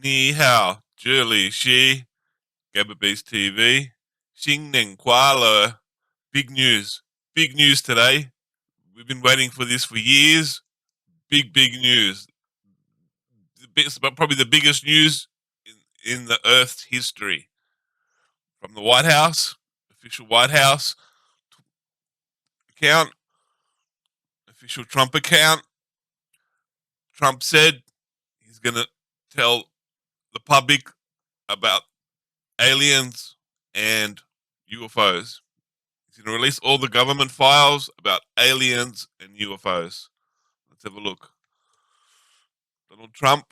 Ni hao, Julie, Shi, Gabba TV, Xing Ning Kuala. Big news. Big news today. We've been waiting for this for years. Big news. Probably the biggest news in the Earth's history. From the White House, official White House account, official Trump account. Trump said he's going to tell the public about aliens and UFOs. He's going to release all the government files about aliens and UFOs. Let's have a look. Donald Trump,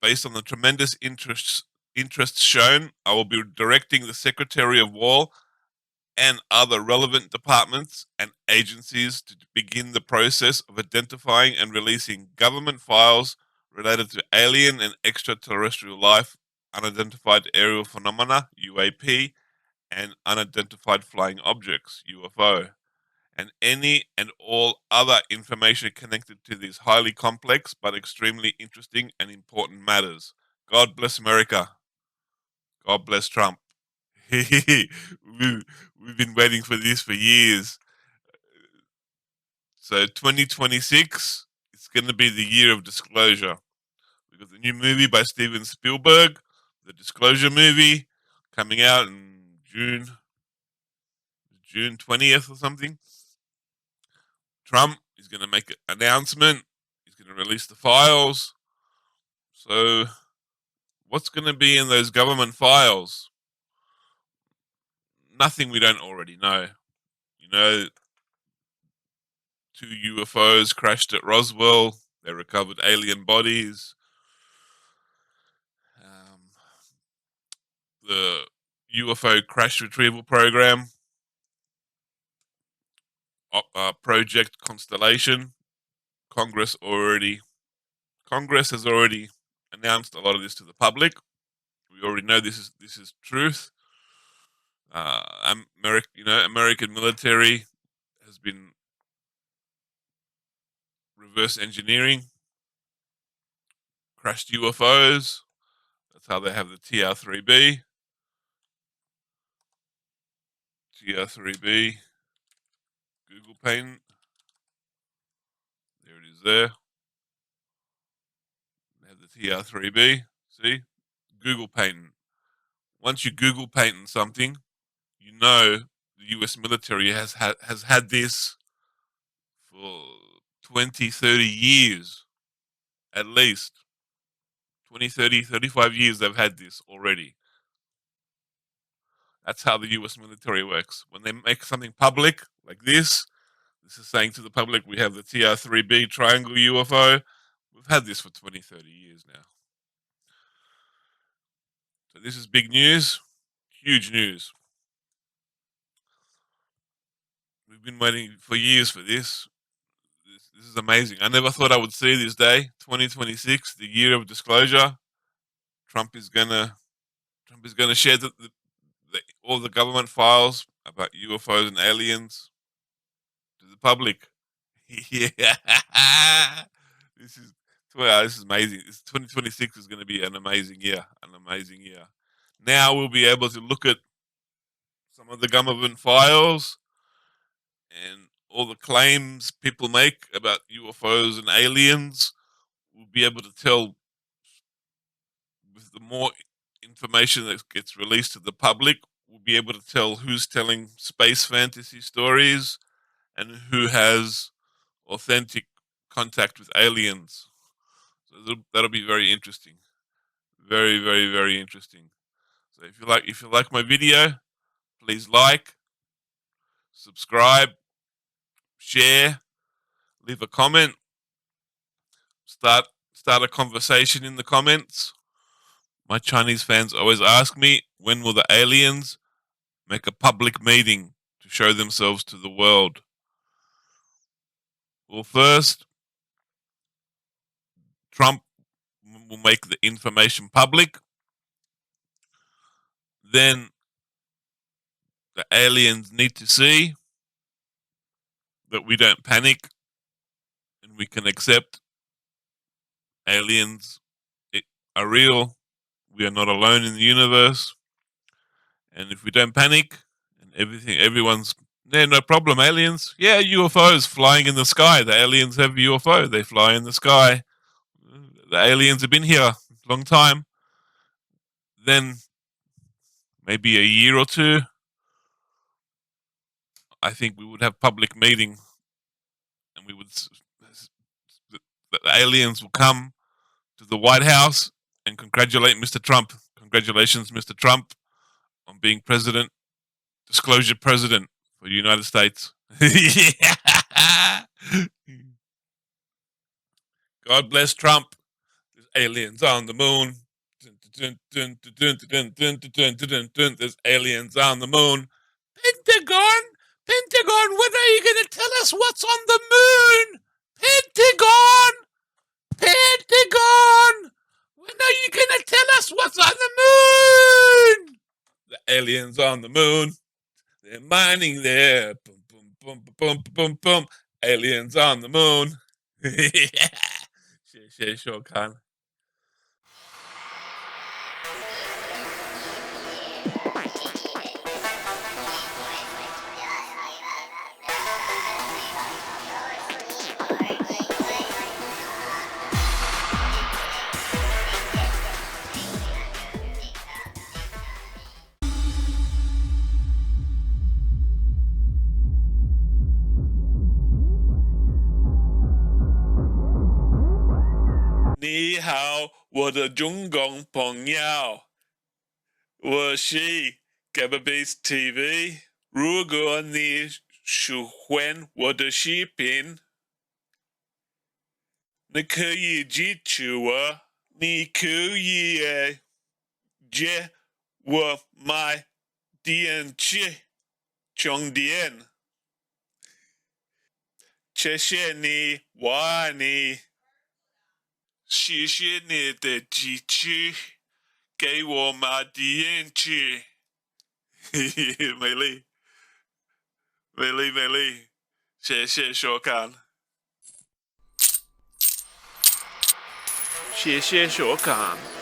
based on the tremendous interest shown, I will be directing the Secretary of War and other relevant departments and agencies to begin the process of identifying and releasing government files related to alien and extraterrestrial life, unidentified aerial phenomena, UAP, and unidentified flying objects, UFO, and any and all other information connected to these highly complex but extremely interesting and important matters. God bless America. God bless Trump. We've been waiting for this for years. So 2026, it's going to be the year of disclosure. We've got the new movie by Steven Spielberg, the Disclosure movie, coming out in June 20th or something. Trump is going to make an announcement. He's going to release the files. So what's going to be in those government files? Nothing we don't already know. You know, 2 UFOs crashed at Roswell. They recovered alien bodies. The UFO crash retrieval program, Project Constellation. Congress has already announced a lot of this to the public. We already know this is truth. American military has been reverse engineering crashed UFOs. That's how they have the TR-3B. TR-3B. Google patent. There it is there. They have the TR-3B. See? Google patent. Once you Google patent something, you know the US military has had this for 20, 30 years. At least 20, 30, 35 years they've had this already. That's how the US military works. When they make something public like this is saying to the public, we have the TR-3B triangle UFO. We've had this for 20, 30 years now. So this is big news, huge news. We've been waiting for years for this. This is amazing. I never thought I would see this day, 2026, the year of disclosure. Trump is gonna share all the government files about UFOs and aliens to the public. Yeah, this is this is amazing. 2026 is going to be an amazing year. An amazing year. Now we'll be able to look at some of the government files and all the claims people make about UFOs and aliens. We'll be able to tell with the more information that gets released to the public. We'll be able to tell who's telling space fantasy stories and who has authentic contact with aliens. So that'll be very interesting. Very, very, very interesting. So if you like my video, please like, subscribe, share, leave a comment, start a conversation in the comments. My Chinese fans always ask me, when will the aliens make a public meeting to show themselves to the world? Well, first, Trump will make the information public. Then the aliens need to see that we don't panic and we can accept aliens are real we are not alone in the universe. And if we don't panic and everyone's, yeah, no problem, aliens. Yeah, UFOs flying in the sky. The aliens have UFO. They fly in the sky. The aliens have been here a long time. Then maybe a year or two, I think we would have public meeting, and we would the aliens will come to the White House and congratulate Mr. Trump. Congratulations, Mr. Trump, on being president, disclosure president for the United States. God bless Trump. There's aliens on the moon. There's aliens on the moon. Pentagon, Pentagon, when are you going to tell us what's on the moon? Pentagon, Pentagon, when are you going to tell us what's on the moon? The aliens on the moon. They're mining there. Boom, boom, boom, boom, boom, boom. Aliens on the moon. Sure, Khan. Ni hao, 我的中共朋友，我是 GABA-based TV。如果你喜欢我的视频，你可以支持我，你可以借我买电池充电。谢谢你，我你。谢谢你的支持，给我买电池。美丽，美丽，美丽，谢谢收看，谢谢收看。